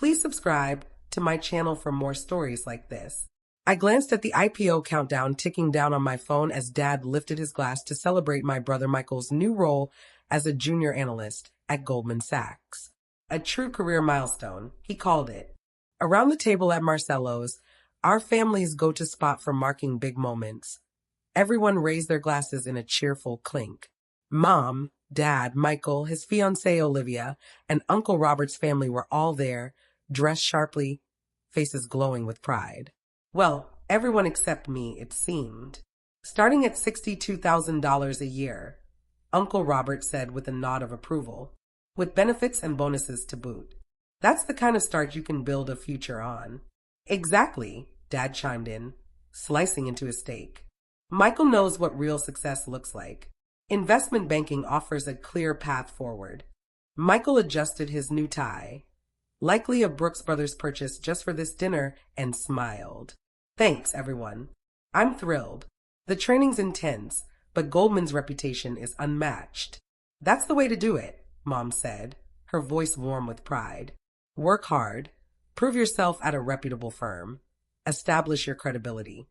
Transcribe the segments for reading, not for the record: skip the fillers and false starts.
Please subscribe to my channel for more stories like this. I glanced at the IPO countdown ticking down on my phone as Dad lifted his glass to celebrate my brother Michael's new role as a junior analyst at Goldman Sachs. A true career milestone, he called it. Around the table at Marcello's, our family's go-to spot for marking big moments. Everyone raised their glasses in a cheerful clink. Mom, Dad, Michael, his fiancée Olivia, and Uncle Robert's family were all there, dressed sharply, faces glowing with pride. Well, everyone except me, it seemed. Starting at $62,000 a year, Uncle Robert said with a nod of approval, with benefits and bonuses to boot. That's the kind of start you can build a future on. Exactly, Dad chimed in, slicing into his steak. Michael knows what real success looks like. Investment banking offers a clear path forward. Michael adjusted his new tie, likely a Brooks Brothers purchase just for this dinner, and smiled. Thanks, everyone. I'm thrilled. The training's intense, but Goldman's reputation is unmatched. That's the way to do it, Mom said, her voice warm with pride. Work hard. Prove yourself at a reputable firm. Establish your credibility.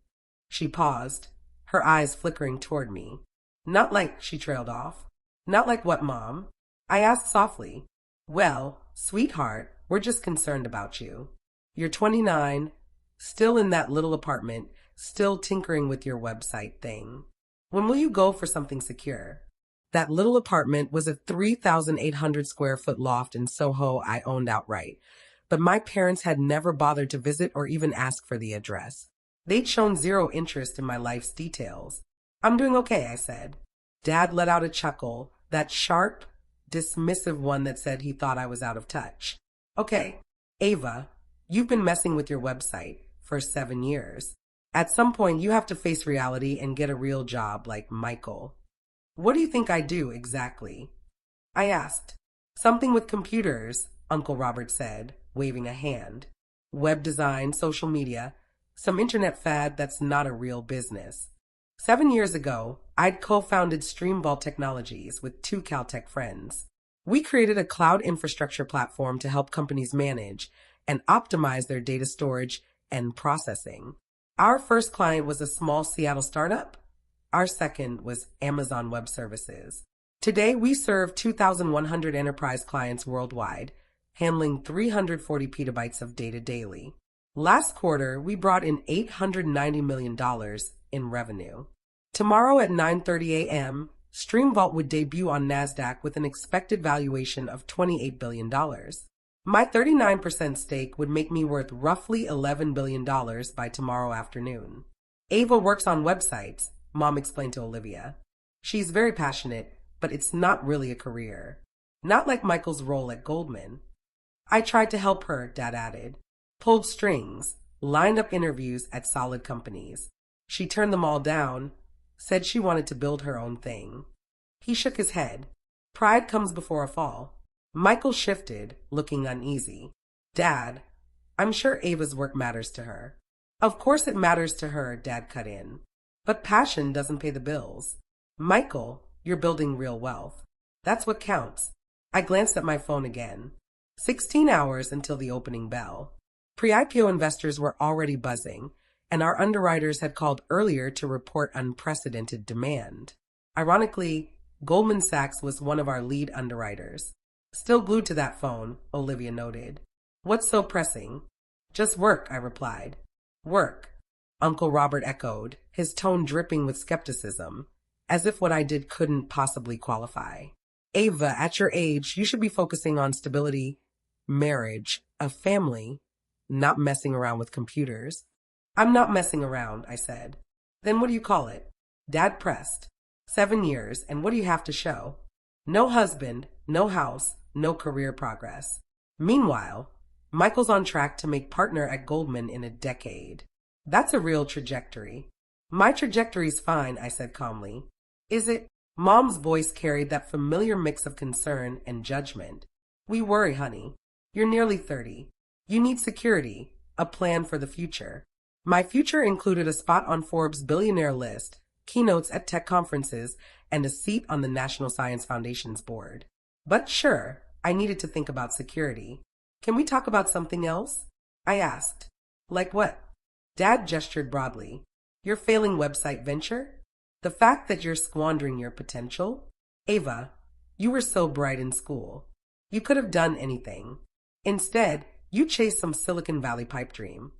She paused, her eyes flickering toward me. Not like, she trailed off. Not like what, Mom? I asked softly. Well, sweetheart, we're just concerned about you. You're 29, still in that little apartment, still tinkering with your website thing. When will you go for something secure? That little apartment was a 3,800 square foot loft in Soho I owned outright, but my parents had never bothered to visit or even ask for the address. They'd shown zero interest in my life's details. I'm doing okay, I said. Dad let out a chuckle, that sharp, dismissive one that said he thought I was out of touch. Okay, Ava, you've been messing with your website for 7 years. At some point, you have to face reality and get a real job like Michael. What do you think I do exactly? I asked. Something with computers, Uncle Robert said, waving a hand. Web design, social media, some internet fad that's not a real business. 7 years ago, I'd co-founded Streamvault Technologies with 2 Caltech friends. We created a cloud infrastructure platform to help companies manage and optimize their data storage and processing. Our first client was a small Seattle startup. Our second was Amazon Web Services. Today, we serve 2,100 enterprise clients worldwide, handling 340 petabytes of data daily. Last quarter, we brought in $890 million in revenue. Tomorrow at 9:30 a.m., Streamvault would debut on NASDAQ with an expected valuation of $28 billion. My 39% stake would make me worth roughly $11 billion by tomorrow afternoon. Ava works on websites, Mom explained to Olivia. She's very passionate, but it's not really a career. Not like Michael's role at Goldman. I tried to help her, Dad added. Pulled strings, lined up interviews at solid companies. She turned them all down, said she wanted to build her own thing. He shook his head. Pride comes before a fall. Michael shifted, looking uneasy. Dad, I'm sure Ava's work matters to her. Of course it matters to her, Dad cut in. But passion doesn't pay the bills. Michael, you're building real wealth. That's what counts. I glanced at my phone again. 16 hours until the opening bell. Pre-IPO investors were already buzzing, and our underwriters had called earlier to report unprecedented demand. Ironically, Goldman Sachs was one of our lead underwriters. Still glued to that phone, Olivia noted. What's so pressing? Just work, I replied. Work, Uncle Robert echoed, his tone dripping with skepticism, as if what I did couldn't possibly qualify. Ava, at your age, you should be focusing on stability, marriage, a family, not messing around with computers. I'm not messing around, I said. Then what do you call it? Dad pressed. 7 years, and what do you have to show? No husband, no house, no career progress. Meanwhile, Michael's on track to make partner at Goldman in a decade. That's a real trajectory. My trajectory's fine, I said calmly. Is it? Mom's voice carried that familiar mix of concern and judgment. We worry, honey. You're nearly 30. You need security, a plan for the future. My future included a spot on Forbes' billionaire list, keynotes at tech conferences, and a seat on the National Science Foundation's board. But sure, I needed to think about security. Can we talk about something else? I asked. Like what? Dad gestured broadly. Your failing website venture? The fact that you're squandering your potential? Ava, you were so bright in school. You could have done anything. Instead, you chased some Silicon Valley pipe dream.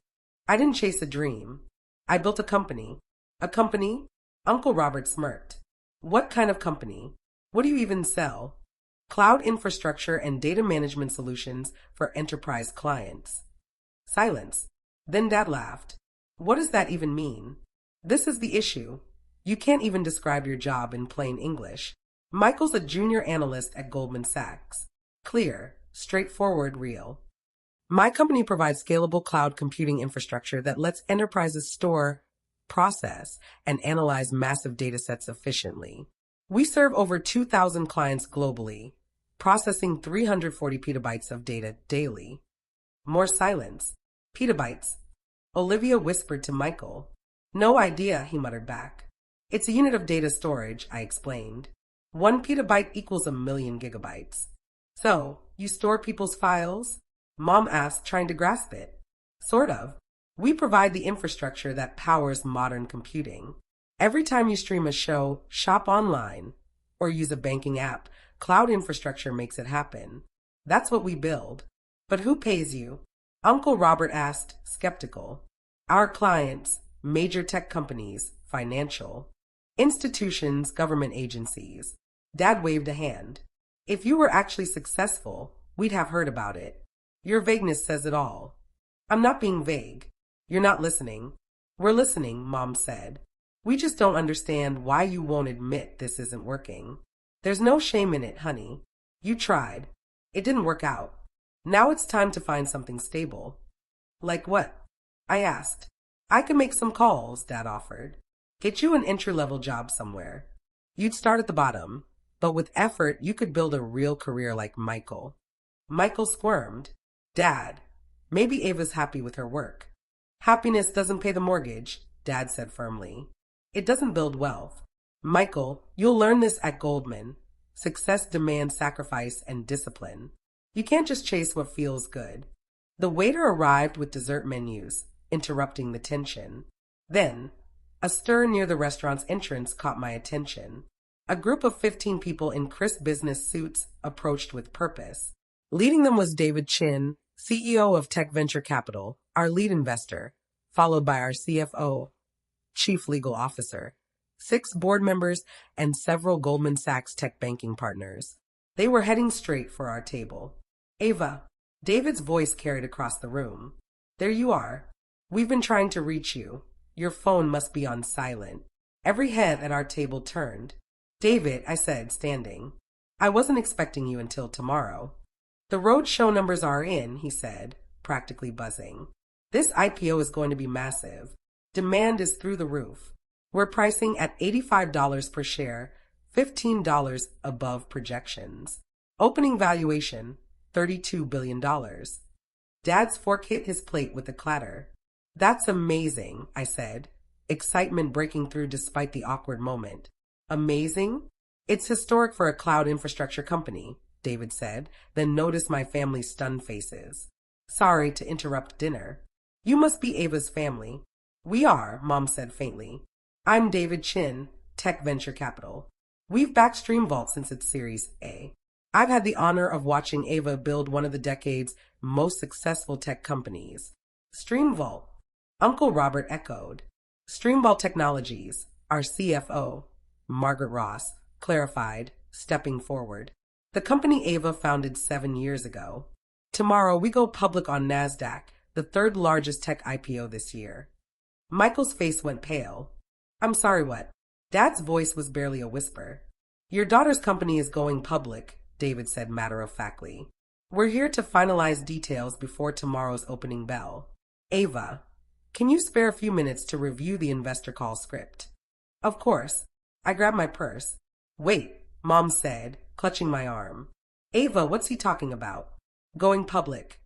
I didn't chase a dream. I built a company. A company? Uncle Robert smirked. What kind of company? What do you even sell? Cloud infrastructure and data management solutions for enterprise clients. Silence. Then Dad laughed. What does that even mean? This is the issue. You can't even describe your job in plain English. Michael's a junior analyst at Goldman Sachs. Clear, straightforward, real. My company provides scalable cloud computing infrastructure that lets enterprises store, process, and analyze massive datasets efficiently. We serve over 2,000 clients globally, processing 340 petabytes of data daily. More silence. Petabytes. Olivia whispered to Michael. No idea, he muttered back. It's a unit of data storage, I explained. 1 petabyte equals 1,000,000 gigabytes. So, you store people's files? Mom asked, trying to grasp it. Sort of. We provide the infrastructure that powers modern computing. Every time you stream a show, shop online, or use a banking app, cloud infrastructure makes it happen. That's what we build. But who pays you? Uncle Robert asked, skeptical. Our clients, major tech companies, financial institutions, government agencies. Dad waved a hand. If you were actually successful, we'd have heard about it. Your vagueness says it all. I'm not being vague. You're not listening. We're listening, Mom said. We just don't understand why you won't admit this isn't working. There's no shame in it, honey. You tried. It didn't work out. Now it's time to find something stable. Like what? I asked. I could make some calls, Dad offered. Get you an entry-level job somewhere. You'd start at the bottom, but with effort, you could build a real career like Michael. Michael squirmed. Dad, maybe Ava's happy with her work. Happiness doesn't pay the mortgage, Dad said firmly. It doesn't build wealth. Michael, you'll learn this at Goldman. Success demands sacrifice and discipline. You can't just chase what feels good. The waiter arrived with dessert menus, interrupting the tension. Then, a stir near the restaurant's entrance caught my attention. A group of 15 people in crisp business suits approached with purpose. Leading them was David Chin, CEO of Tech Venture Capital, our lead investor, followed by our CFO, Chief Legal Officer, 6 board members, and several Goldman Sachs tech banking partners. They were heading straight for our table. Ava, David's voice carried across the room. There you are. We've been trying to reach you. Your phone must be on silent. Every head at our table turned. David, I said, standing. I wasn't expecting you until tomorrow. The roadshow numbers are in, he said, practically buzzing. This IPO is going to be massive. Demand is through the roof. We're pricing at $85 per share, $15 above projections. Opening valuation, $32 billion. Dad's fork hit his plate with a clatter. That's amazing, I said, excitement breaking through despite the awkward moment. Amazing? It's historic for a cloud infrastructure company, David said, then noticed my family's stunned faces. Sorry to interrupt dinner. You must be Ava's family. We are, Mom said faintly. I'm David Chin, Tech Venture Capital. We've backed StreamVault since its Series A. I've had the honor of watching Ava build one of the decade's most successful tech companies. StreamVault. Uncle Robert echoed. StreamVault Technologies, our CFO, Margaret Ross, clarified, stepping forward. The company Ava founded 7 years ago. Tomorrow we go public on NASDAQ, the 3rd largest tech IPO this year. Michael's face went pale. I'm sorry, what? Dad's voice was barely a whisper. Your daughter's company is going public, David said matter-of-factly. We're here to finalize details before tomorrow's opening bell. Ava, can you spare a few minutes to review the investor call script? Of course. I grabbed my purse. Wait, Mom said, clutching my arm. Ava, what's he talking about? Going public.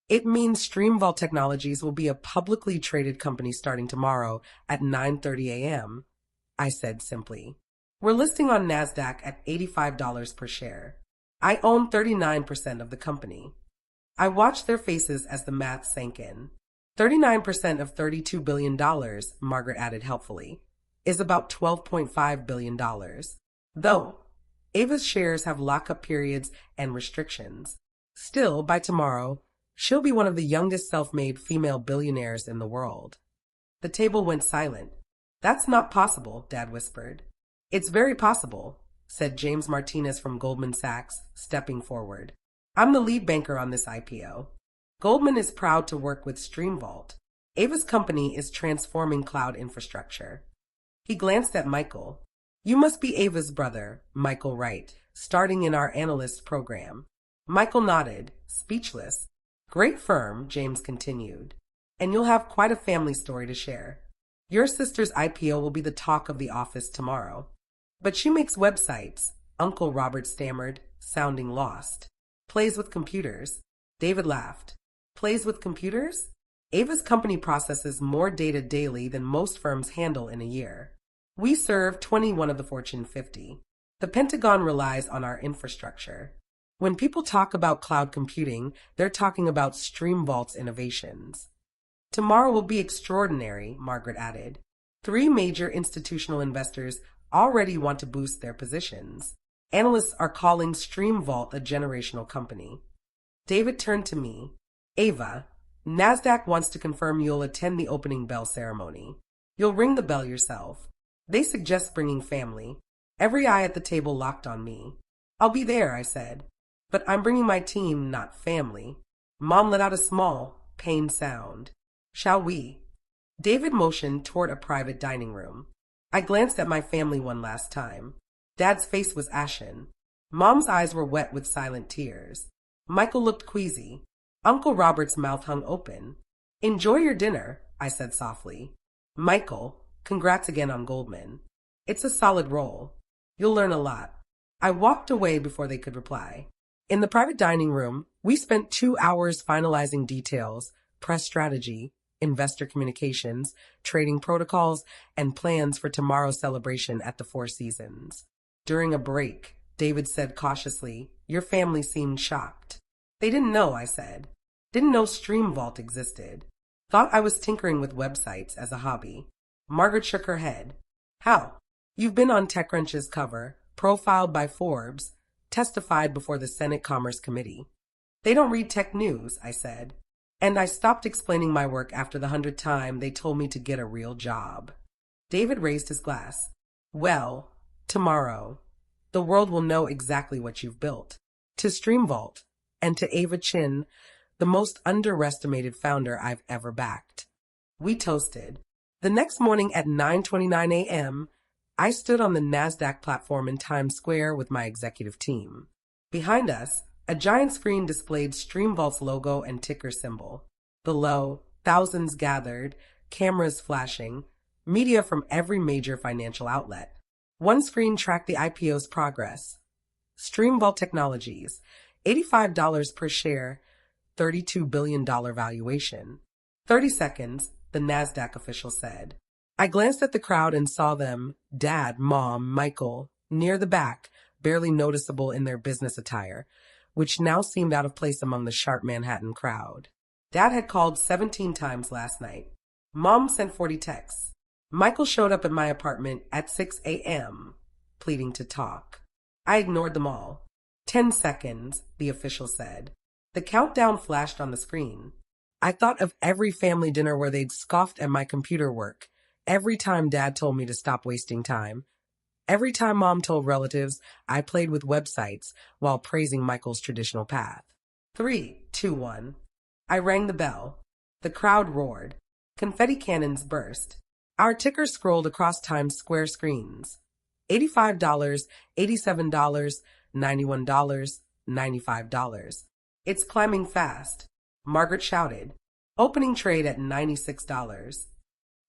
It means StreamVault Technologies will be a publicly traded company starting tomorrow at 9:30 a.m., I said simply. We're listing on NASDAQ at $85 per share. I own 39% of the company. I watched their faces as the math sank in. 39% of $32 billion, Margaret added helpfully, is about $12.5 billion. Though, Ava's shares have lockup periods and restrictions. Still, by tomorrow, she'll be one of the youngest self-made female billionaires in the world. The table went silent. That's not possible, Dad whispered. It's very possible, said James Martinez from Goldman Sachs, stepping forward. I'm the lead banker on this IPO. Goldman is proud to work with StreamVault. Ava's company is transforming cloud infrastructure. He glanced at Michael. You must be Ava's brother, Michael Wright, starting in our analyst program. Michael nodded, speechless. Great firm, James continued. And you'll have quite a family story to share. Your sister's IPO will be the talk of the office tomorrow. But she makes websites, Uncle Robert stammered, sounding lost. Plays with computers. David laughed. Plays with computers? Ava's company processes more data daily than most firms handle in a year. We serve 21 of the Fortune 50. The Pentagon relies on our infrastructure. When people talk about cloud computing, they're talking about StreamVault's innovations. Tomorrow will be extraordinary, Margaret added. 3 major institutional investors already want to boost their positions. Analysts are calling StreamVault a generational company. David turned to me. Ava, NASDAQ wants to confirm you'll attend the opening bell ceremony. You'll ring the bell yourself. They suggest bringing family. Every eye at the table locked on me. I'll be there, I said. But I'm bringing my team, not family. Mom let out a small, pained sound. Shall we? David motioned toward a private dining room. I glanced at my family one last time. Dad's face was ashen. Mom's eyes were wet with silent tears. Michael looked queasy. Uncle Robert's mouth hung open. Enjoy your dinner, I said softly. Michael, congrats again on Goldman. It's a solid role. You'll learn a lot. I walked away before they could reply. In the private dining room, we spent 2 hours finalizing details, press strategy, investor communications, trading protocols, and plans for tomorrow's celebration at the Four Seasons. During a break, David said cautiously, your family seemed shocked. They didn't know, I said. Didn't know StreamVault existed. Thought I was tinkering with websites as a hobby. Margaret shook her head. How? You've been on TechCrunch's cover, profiled by Forbes, testified before the Senate Commerce Committee. They don't read tech news, I said. And I stopped explaining my work after the 100th time they told me to get a real job. David raised his glass. Well, tomorrow, the world will know exactly what you've built. To StreamVault, and to Ava Chin, the most underestimated founder I've ever backed. We toasted. The next morning at 9:29 a.m., I stood on the NASDAQ platform in Times Square with my executive team. Behind us, a giant screen displayed StreamVault's logo and ticker symbol. Below, thousands gathered, cameras flashing, media from every major financial outlet. One screen tracked the IPO's progress. StreamVault Technologies, $85 per share, $32 billion valuation. 30 seconds, the NASDAQ official said. I glanced at the crowd and saw them, Dad, Mom, Michael, near the back, barely noticeable in their business attire, which now seemed out of place among the sharp Manhattan crowd. Dad had called 17 times last night. Mom sent 40 texts. Michael showed up at my apartment at 6 a.m., pleading to talk. I ignored them all. 10 seconds, the official said. The countdown flashed on the screen. I thought of every family dinner where they'd scoffed at my computer work, every time Dad told me to stop wasting time, every time Mom told relatives I played with websites while praising Michael's traditional path. 3, 2, 1. I rang the bell. The crowd roared. Confetti cannons burst. Our ticker scrolled across Times Square screens. $85, $87, $91, $95. It's climbing fast. Margaret shouted. Opening trade at $96.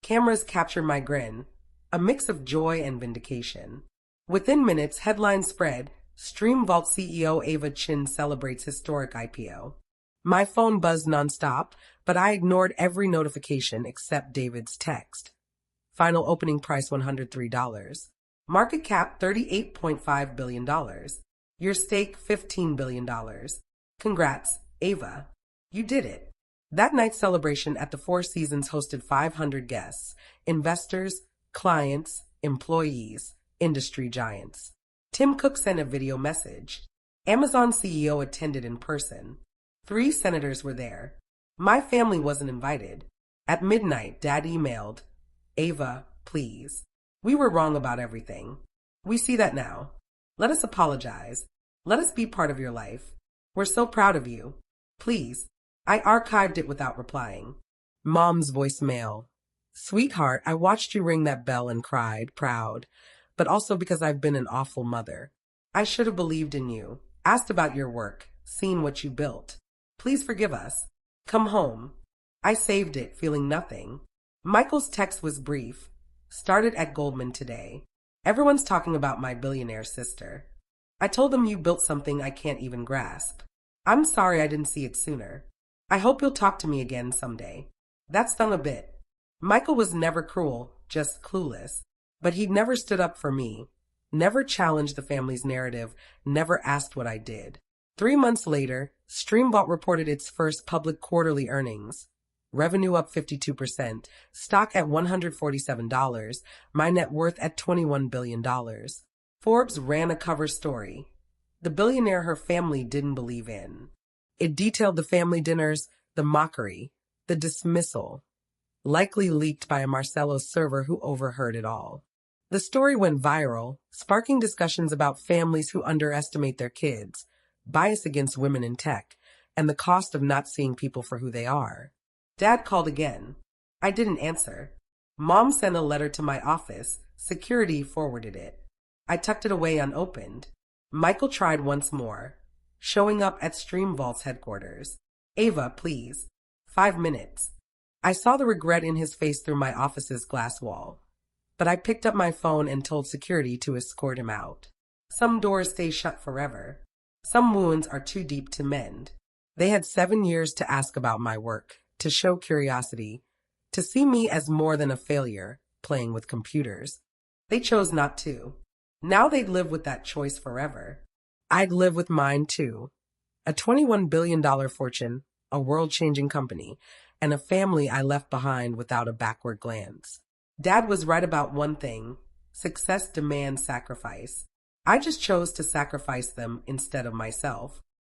Cameras captured my grin, a mix of joy and vindication. Within minutes, headlines spread, StreamVault CEO Ava Chin celebrates historic IPO. My phone buzzed nonstop, but I ignored every notification except David's text. Final opening price $103. Market cap $38.5 billion. Your stake $15 billion. Congrats, Ava. You did it. That night's celebration at the Four Seasons hosted 500 guests, investors, clients, employees, industry giants. Tim Cook sent a video message. Amazon CEO attended in person. 3 senators were there. My family wasn't invited. At midnight, Dad emailed, Ava, please. We were wrong about everything. We see that now. Let us apologize. Let us be part of your life. We're so proud of you. Please. I archived it without replying. Mom's voicemail. Sweetheart, I watched you ring that bell and cried, proud, but also because I've been an awful mother. I should have believed in you, asked about your work, seen what you built. Please forgive us. Come home. I saved it, feeling nothing. Michael's text was brief. Started at Goldman today. Everyone's talking about my billionaire sister. I told them you built something I can't even grasp. I'm sorry I didn't see it sooner. I hope you'll talk to me again someday. That stung a bit. Michael was never cruel, just clueless. But he never stood up for me, never challenged the family's narrative, never asked what I did. 3 months later, Streamvault reported its first public quarterly earnings. Revenue up 52%, stock at $147, my net worth at $21 billion. Forbes ran a cover story. The billionaire her family didn't believe in. It detailed the family dinners, the mockery, the dismissal, likely leaked by a Marcello's server who overheard it all. The story went viral, sparking discussions about families who underestimate their kids, bias against women in tech, and the cost of not seeing people for who they are. Dad called again. I didn't answer. Mom sent a letter to my office. Security forwarded it. I tucked it away unopened. Michael tried once more, showing up at Streamvault's headquarters. Ava, please. 5 minutes. I saw the regret in his face through my office's glass wall. But I picked up my phone and told security to escort him out. Some doors stay shut forever. Some wounds are too deep to mend. They had 7 years to ask about my work, to show curiosity, to see me as more than a failure, playing with computers. They chose not to. Now they'd live with that choice forever. I'd live with mine too. A $21 billion fortune, a world-changing company, and a family I left behind without a backward glance. Dad was right about one thing. Success demands sacrifice. I just chose to sacrifice them instead of myself.